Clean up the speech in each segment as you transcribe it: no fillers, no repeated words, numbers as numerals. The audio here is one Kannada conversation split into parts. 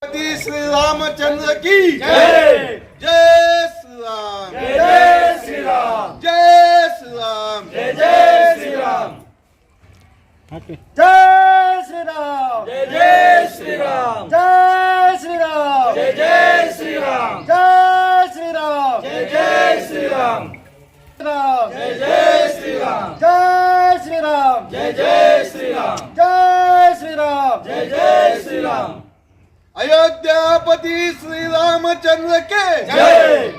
श्री रामचंद्र की जय। जय श्री राम। जय श्री राम। जय श्री राम। जय श्री राम। जय श्री राम। जय श्री राम। जय श्री राम। जय श्री राम। जय श्री राम। जय श्री राम। राम। जय श्री राम। जय श्री राम। जय श्री राम। जय श्री राम। जय श्री राम। अयोध्यापति श्री रामचंद्र के जय।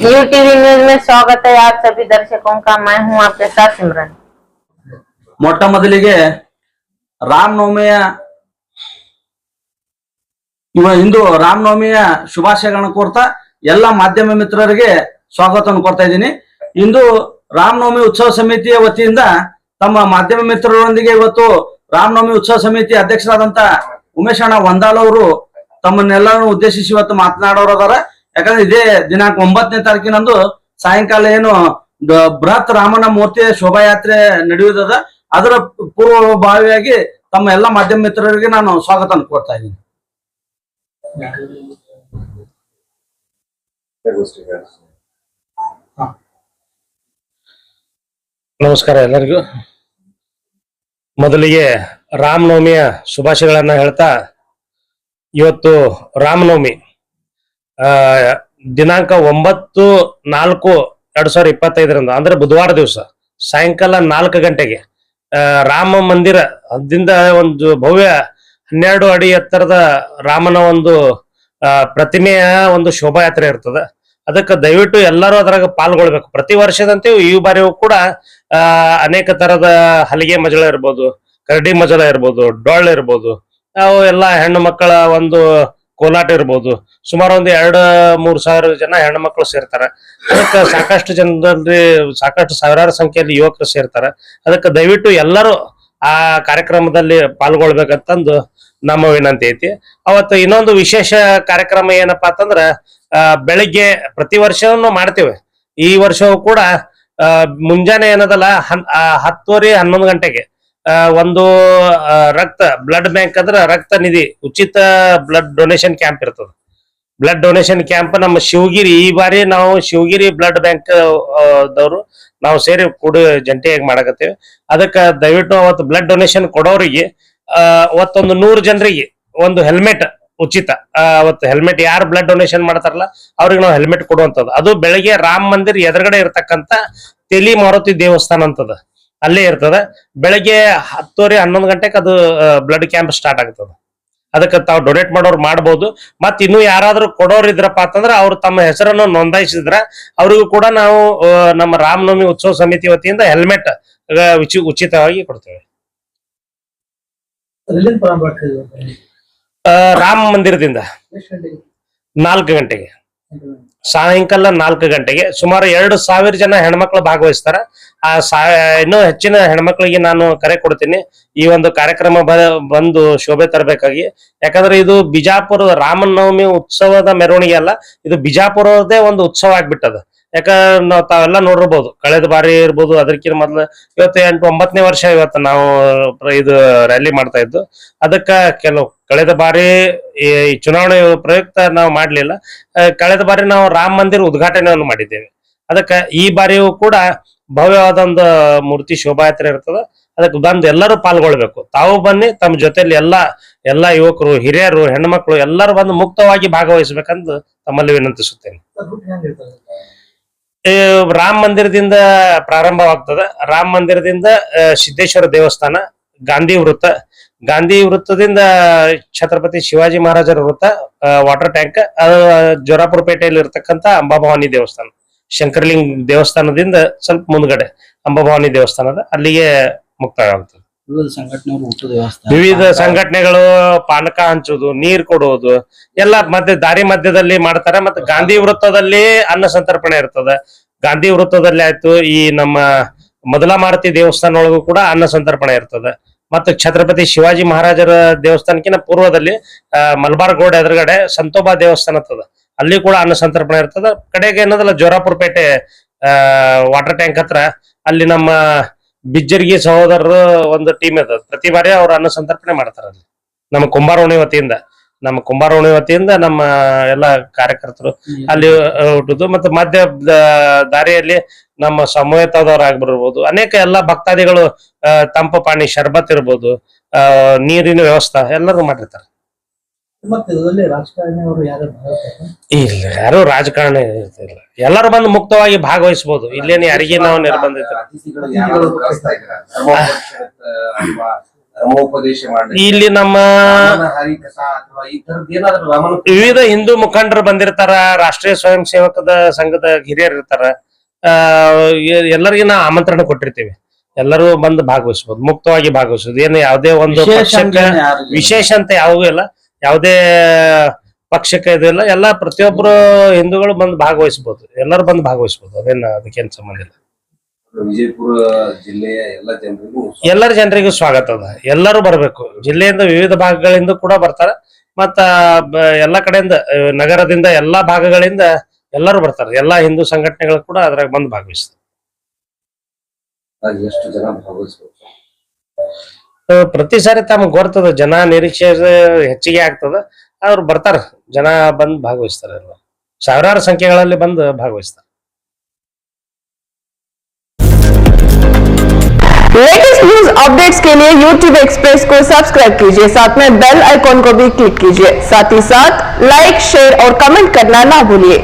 न्यू टीवी न्यूज में स्वागत है आप सभी दर्शकों का। मैं हूं आपके साथ सिमरन। ಮೊಟ್ಟ ಮೊದಲಿಗೆ ರಾಮನವಮಿಯ ಇಂದು ರಾಮನವಮಿಯ ಶುಭಾಶಯಗಳನ್ನು ಕೋರ್ತಾ ಎಲ್ಲ ಮಾಧ್ಯಮ ಮಿತ್ರರಿಗೆ ಸ್ವಾಗತವನ್ನು ಕೊಡ್ತಾ ಇದ್ದೀನಿ. ಇಂದು ರಾಮನವಮಿ ಉತ್ಸವ ಸಮಿತಿಯ ವತಿಯಿಂದ ತಮ್ಮ ಮಾಧ್ಯಮ ಮಿತ್ರರೊಂದಿಗೆ ಇವತ್ತು ರಾಮನವಮಿ ಉತ್ಸವ ಸಮಿತಿ ಅಧ್ಯಕ್ಷರಾದಂತ ಉಮೇಶ್ ಅಣ್ಣ ವಂದಾಲ್ ಅವರು ತಮ್ಮನ್ನೆಲ್ಲರನ್ನು ಉದ್ದೇಶಿಸಿ ಇವತ್ತು ಮಾತನಾಡೋರದಾರ. ಯಾಕಂದ್ರೆ ಇದೇ ದಿನಾಂಕ 9ನೇ ತಾರೀಕಿನಂದು ಸಾಯಂಕಾಲ ಏನು ಬೃಹತ್ ರಾಮನ ಮೂರ್ತಿಯ ಶೋಭಾಯಾತ್ರೆ ನಡೆಯುವುದದ, ಅದರ ಪೂರ್ವಭಾವಿಯಾಗಿ ತಮ್ಮ ಎಲ್ಲ ಮಾಧ್ಯಮ ಮಿತ್ರರಿಗೆ ನಾನು ಸ್ವಾಗತ ಕೊಡ್ತಾ ಇದ್ದೀನಿ. ನಮಸ್ಕಾರ ಎಲ್ಲರಿಗೂ. ಮೊದಲಿಗೆ ರಾಮನವಮಿಯ ಶುಭಾಶಯಗಳನ್ನ ಹೇಳ್ತಾ, ಇವತ್ತು ರಾಮನವಮಿ ದಿನಾಂಕ 9/4/2025 ಅಂದ್ರೆ ಬುಧವಾರ ದಿವಸ ಸಾಯಂಕಾಲ 4 ಗಂಟೆಗೆ ರಾಮ ಮಂದಿರದಿಂದ ಒಂದು ಭವ್ಯ 12 ಅಡಿ ಎತ್ತರದ ರಾಮನ ಒಂದು ಪ್ರತಿಮೆಯ ಒಂದು ಶೋಭಾಯಾತ್ರೆ ಇರ್ತದೆ. ಅದಕ್ಕೆ ದಯವಿಟ್ಟು ಎಲ್ಲರೂ ಅದ್ರಾಗ ಪಾಲ್ಗೊಳ್ಬೇಕು. ಪ್ರತಿ ವರ್ಷದಂತೆ ಈ ಬಾರಿಯೂ ಕೂಡ ಅನೇಕ ತರದ ಹಲಿಗೆ ಮಜಳ ಇರ್ಬೋದು, ಕರಡಿ ಮಜಲ ಇರ್ಬೋದು, ಡೊಳ್ಳು ಇರ್ಬೋದು, ಅವು ಎಲ್ಲ ಹೆಣ್ಣು ಮಕ್ಕಳ ಒಂದು ಕೋಲಾಟ ಇರ್ಬೋದು. ಸುಮಾರು ಒಂದು 2-3 ಸಾವಿರ ಜನ ಹೆಣ್ಣು ಮಕ್ಕಳು ಸೇರ್ತಾರೆ. ಅದಕ್ಕೆ ಸಾಕಷ್ಟು ಜನರಲ್ಲಿ ಸಾಕಷ್ಟು ಸಾವಿರಾರು ಸಂಖ್ಯೆಯಲ್ಲಿ ಯುವಕರು ಸೇರ್ತಾರೆ. ಅದಕ್ಕೆ ದಯವಿಟ್ಟು ಎಲ್ಲರೂ ಆ ಕಾರ್ಯಕ್ರಮದಲ್ಲಿ ಪಾಲ್ಗೊಳ್ಬೇಕಂತಂದು ನಮ್ಮ ವಿನಂತಿ ಐತಿ. ಅವತ್ತು ಇನ್ನೊಂದು ವಿಶೇಷ ಕಾರ್ಯಕ್ರಮ ಏನಪ್ಪಾ ಅಂತಂದ್ರ, ಬೆಳಿಗ್ಗೆ ಪ್ರತಿ ವರ್ಷವನ್ನು ಮಾಡ್ತೇವೆ. ಈ ವರ್ಷವೂ ಕೂಡ ಮುಂಜಾನೆ ಏನದಲ್ಲ 10:30-11 ಗಂಟೆಗೆ ಒಂದು ರಕ್ತ ಬ್ಲಡ್ ಬ್ಯಾಂಕ್ ಅಂದ್ರೆ ರಕ್ತ ನಿಧಿ ಉಚಿತ ಬ್ಲಡ್ ಡೊನೇಷನ್ ಕ್ಯಾಂಪ್ ಇರ್ತದೆ. ಬ್ಲಡ್ ಡೊನೇಷನ್ ಕ್ಯಾಂಪ್ ನಮ್ಮ ಶಿವಗಿರಿ, ಈ ಬಾರಿ ನಾವು ಶಿವಗಿರಿ ಬ್ಲಡ್ ಬ್ಯಾಂಕ್ ದವರು ನಾವು ಸೇರಿ ಕೂಡ ಜಂಟಿಯಾಗಿ ಮಾಡಕತ್ತೇವೆ. ಅದಕ್ಕೆ ದಯವಿಟ್ಟು ಅವತ್ತು ಬ್ಲಡ್ ಡೊನೇಷನ್ ಕೊಡೋರಿಗೆ ಅವತ್ತೊಂದು 100 ಜನರಿಗೆ ಒಂದು ಹೆಲ್ಮೆಟ್ ಉಚಿತ. ಅವತ್ತು ಹೆಲ್ಮೆಟ್ ಯಾರು ಬ್ಲಡ್ ಡೊನೇಷನ್ ಮಾಡ್ತಾರಲ್ಲ ಅವ್ರಿಗೆ ನಾವು ಹೆಲ್ಮೆಟ್ ಕೊಡುವಂಥದ್ದು. ಅದು ಬೆಳಗ್ಗೆ ರಾಮ ಮಂದಿರ್ ಎದುರುಗಡೆ ಇರ್ತಕ್ಕಂಥ ತೆಲಿ ಮಾರುತಿ ದೇವಸ್ಥಾನ ಅಂತದ, ಅಲ್ಲೇ ಇರ್ತದೆ. ಬೆಳಗ್ಗೆ 10:30-11 ಗಂಟೆಗೆ ಅದು ಬ್ಲಡ್ ಕ್ಯಾಂಪ್ ಸ್ಟಾರ್ಟ್ ಆಗ್ತದೆ. ಅದಕ್ಕೆ ತಾವು ಡೊನೇಟ್ ಮಾಡೋರು ಮಾಡ್ಬೋದು. ಮತ್ ಇನ್ನು ಯಾರಾದ್ರೂ ಕೊಡೋರು ಇದ್ರಪ್ಪ ಅಂತಂದ್ರೆ ಅವ್ರು ತಮ್ಮ ಹೆಸರನ್ನು ನೋಂದಾಯಿಸಿದ್ರ ಅವ್ರಿಗೂ ಕೂಡ ನಾವು ನಮ್ಮ ರಾಮನವಮಿ ಉತ್ಸವ ಸಮಿತಿ ವತಿಯಿಂದ ಹೆಲ್ಮೆಟ್ ಉಚಿತವಾಗಿ ಕೊಡ್ತೇವೆ. ರಾಮ ಮಂದಿರದಿಂದ 4 ಗಂಟೆಗೆ ಸಾಯಂಕಾಲ 4 ಗಂಟೆಗೆ ಸುಮಾರು 2,000 ಜನ ಹೆಣ್ಮಕ್ಳು ಭಾಗವಹಿಸ್ತಾರ. ಇನ್ನೂ ಹೆಚ್ಚಿನ ಹೆಣ್ಮಕ್ಳಿಗೆ ನಾನು ಕರೆ ಕೊಡ್ತೀನಿ ಈ ಒಂದು ಕಾರ್ಯಕ್ರಮ ಬಂದು ಶೋಭೆ ತರಬೇಕಾಗಿ. ಯಾಕಂದ್ರೆ ಇದು ಬಿಜಾಪುರದ ರಾಮನವಮಿ ಉತ್ಸವದ ಮೆರವಣಿಗೆ ಅಲ್ಲ, ಇದು ಬಿಜಾಪುರದೇ ಒಂದು ಉತ್ಸವ ಆಗ್ಬಿಟ್ಟದ. ಯಾಕಂದ್ರೆ ನಾವು ತಾವೆಲ್ಲ ನೋಡಿರ್ಬೋದು, ಕಳೆದ ಬಾರಿ ಇರ್ಬೋದು, ಅದಕ್ಕಿಂತ ಮೊದ್ಲು ಇವತ್ತು 8-9ನೇ ವರ್ಷ ಇವತ್ತು ನಾವು ಇದು ರ್ಯಾಲಿ ಮಾಡ್ತಾ ಇದ್ದು. ಅದಕ್ಕ ಕಳೆದ ಬಾರಿ ಈ ಚುನಾವಣೆ ಪ್ರಯುಕ್ತ ನಾವು ಮಾಡ್ಲಿಲ್ಲ. ಕಳೆದ ಬಾರಿ ನಾವು ರಾಮ ಮಂದಿರ ಉದ್ಘಾಟನೆಯನ್ನು ಮಾಡಿದ್ದೇವೆ. ಅದಕ್ಕೆ ಈ ಬಾರಿಯೂ ಕೂಡ ಭವ್ಯವಾದ ಒಂದು ಮೂರ್ತಿ ಶೋಭಾಯಾತ್ರೆ ಇರ್ತದೆ. ಅದಕ್ಕೆ ಬಂದು ಎಲ್ಲರೂ ಪಾಲ್ಗೊಳ್ಬೇಕು. ತಾವು ಬನ್ನಿ, ತಮ್ಮ ಜೊತೆಲಿ ಎಲ್ಲಾ ಯುವಕರು, ಹಿರಿಯರು, ಹೆಣ್ಮಕ್ಳು ಎಲ್ಲರೂ ಬಂದು ಮುಕ್ತವಾಗಿ ಭಾಗವಹಿಸ್ಬೇಕಂತ ತಮ್ಮಲ್ಲಿ ವಿನಂತಿಸುತ್ತೇನೆ. ರಾಮ ಮಂದಿರದಿಂದ ಪ್ರಾರಂಭವಾಗ್ತದೆ. ರಾಮ ಮಂದಿರದಿಂದ ಸಿದ್ದೇಶ್ವರ ದೇವಸ್ಥಾನ, ಗಾಂಧಿ ವೃತ್ತದಿಂದ ಛತ್ರಪತಿ ಶಿವಾಜಿ ಮಹಾರಾಜರ ವೃತ್ತ, ವಾಟರ್ ಟ್ಯಾಂಕ್, ಜೋರಾಪುರ ಪೇಟೆಯಲ್ಲಿ ಇರ್ತಕ್ಕಂಥ ಅಂಬಾಭವಾನಿ ದೇವಸ್ಥಾನ, ಶಂಕರಲಿಂಗ ದೇವಸ್ಥಾನದಿಂದ ಸ್ವಲ್ಪ ಮುಂದ್ಗಡೆ ಅಂಬಾಭವಾನಿ ದೇವಸ್ಥಾನದ ಅಲ್ಲಿಗೆ ಮುಕ್ತಾಯ ಆಗ್ತದೆ. ವಿವಿಧ ಸಂಘಟನೆಗಳು ಪಾನಕ ಹಂಚುದು, ನೀರ್ ಕೊಡುವುದು ಎಲ್ಲ ದಾರಿ ಮಧ್ಯದಲ್ಲಿ ಮಾಡ್ತಾರೆ. ಮತ್ತೆ ಗಾಂಧಿ ವೃತ್ತದಲ್ಲಿ ಅನ್ನ ಸಂತರ್ಪಣೆ ಇರ್ತದೆ. ಗಾಂಧಿ ವೃತ್ತದಲ್ಲಿ ಆಯ್ತು, ಈ ನಮ್ಮ ಮೊದಲ ಮಾರುತಿ ದೇವಸ್ಥಾನ ಒಳಗೂ ಕೂಡ ಅನ್ನ ಸಂತರ್ಪಣೆ ಇರ್ತದೆ. ಮತ್ತು ಛತ್ರಪತಿ ಶಿವಾಜಿ ಮಹಾರಾಜರ ದೇವಸ್ಥಾನಕ್ಕಿಂತ ಪೂರ್ವದಲ್ಲಿ ಮಲಬಾರ್ ಗೋಡ್ ಎದುರುಗಡೆ ಸಂತೋಬಾ ದೇವಸ್ಥಾನ ಇರ್ತದ, ಅಲ್ಲಿ ಕೂಡ ಅನ್ನ ಸಂತರ್ಪಣೆ ಇರ್ತದ. ಕಡೆಗೆ ಏನದಲ್ಲ ಜೋರಾಪುರ ಪೇಟೆ ವಾಟರ್ ಟ್ಯಾಂಕ್ ಹತ್ರ ಅಲ್ಲಿ ನಮ್ಮ ಬಿಜ್ಜರ್ಗಿ ಸಹೋದರರು ಒಂದು ಟೀಮ್ ಇದೆ. ಪ್ರತಿ ಬಾರಿ ಅವ್ರು ಅನ್ನ ಸಂತರ್ಪಣೆ ಮಾಡ್ತಾರೆ ಅಲ್ಲಿ ನಮ್ಮ ಕುಂಬಾರೋಣಿ ವತಿಯಿಂದ ನಮ್ಮ ಎಲ್ಲ ಕಾರ್ಯಕರ್ತರು ಅಲ್ಲಿ ಹುಟ್ಟುದು. ಮತ್ತೆ ಮಧ್ಯ ದಾರಿಯಲ್ಲಿ ನಮ್ಮ ಸಮವೇತದವರಾಗ್ಬಿರ್ಬೋದು, ಅನೇಕ ಎಲ್ಲ ಭಕ್ತಾದಿಗಳು ತಂಪು ಪಾನಿ ಶರ್ಬತ್ ಇರ್ಬೋದು, ನೀರಿನ ವ್ಯವಸ್ಥೆ ಎಲ್ಲರೂ ಮಾಡಿರ್ತಾರೆ. ಇಲ್ಲ, ಯಾರು ರಾಜಕಾರಣ ಇಲ್ಲ, ಎಲ್ಲರೂ ಬಂದು ಮುಕ್ತವಾಗಿ ಭಾಗವಹಿಸಬಹುದು. ಇಲ್ಲೇನು ಯಾರಿಗೆ ನಾವು ನಿರ್ಬಂಧಿತ ಇಲ್ಲಿ ನಮ್ಮ ವಿವಿಧ ಹಿಂದೂ ಮುಖಂಡರು ಬಂದಿರ್ತಾರ, ರಾಷ್ಟ್ರೀಯ ಸ್ವಯಂ ಸೇವಕದ ಸಂಘದ ಹಿರಿಯರು ಇರ್ತಾರ. ಎಲ್ಲರಿಗೂ ನಾವು ಆಮಂತ್ರಣ ಕೊಟ್ಟಿರ್ತೀವಿ, ಎಲ್ಲರೂ ಬಂದು ಭಾಗವಹಿಸಬಹುದು, ಮುಕ್ತವಾಗಿ ಭಾಗವಹಿಸಬಹುದು. ಏನು ಯಾವುದೇ ಒಂದು ಪಕ್ಷಕ್ಕೆ ವಿಶೇಷ ಅಂತ ಯಾವೂ ಇಲ್ಲ, ಯಾವುದೇ ಪಕ್ಷಕ್ಕೆ ಇದಿಲ್ಲ. ಎಲ್ಲ ಪ್ರತಿಯೊಬ್ಬರು ಹಿಂದೂಗಳು ಬಂದು ಭಾಗವಹಿಸಬಹುದು, ಎಲ್ಲರೂ ಬಂದು ಭಾಗವಹಿಸಬಹುದು. ಅದಕ್ಕೇನು ಸಂಬಂಧ ಇಲ್ಲ. ವಿಜಯಪುರ ಜಿಲ್ಲೆಯ ಎಲ್ಲರ ಜನರಿಗೂ ಸ್ವಾಗತ ಅದ. ಎಲ್ಲರೂ ಬರ್ಬೇಕು. ಜಿಲ್ಲೆಯಿಂದ ವಿವಿಧ ಭಾಗಗಳಿಂದ ಕೂಡ ಬರ್ತಾರೆ. ಮತ್ತ ಎಲ್ಲಾ ಕಡೆಯಿಂದ, ನಗರದಿಂದ ಎಲ್ಲಾ ಭಾಗಗಳಿಂದ ಎಲ್ಲರೂ ಬರ್ತಾರೆ. ಎಲ್ಲಾ ಹಿಂದೂ ಸಂಘಟನೆಗಳು ಕೂಡ ಅದ್ರಾಗ ಬಂದು ಭಾಗವಹಿಸ್ತಾರೆ. ಎಷ್ಟು ಜನ ಭಾಗವಹಿಸಬೇಕು? ಪ್ರತಿ ಸಾರಿ ತಮಗೆ ಗೊತ್ತದ, ಜನ ನಿರೀಕ್ಷೆ ಹೆಚ್ಚಿಗೆ ಆಗ್ತದ, ಅವ್ರು ಬರ್ತಾರ, ಜನ ಬಂದು ಭಾಗವಹಿಸ್ತಾರೆ. ಎಲ್ಲ ಸಾವಿರಾರು ಸಂಖ್ಯೆಗಳಲ್ಲಿ ಬಂದು ಭಾಗವಹಿಸ್ತಾರೆ. लेटेस्ट न्यूज अपडेट्स के लिए YouTube एक्सप्रेस को सब्सक्राइब कीजिए, साथ में बेल आइकॉन को भी क्लिक कीजिए। साथ ही साथ लाइक, शेयर और कमेंट करना ना भूलिए।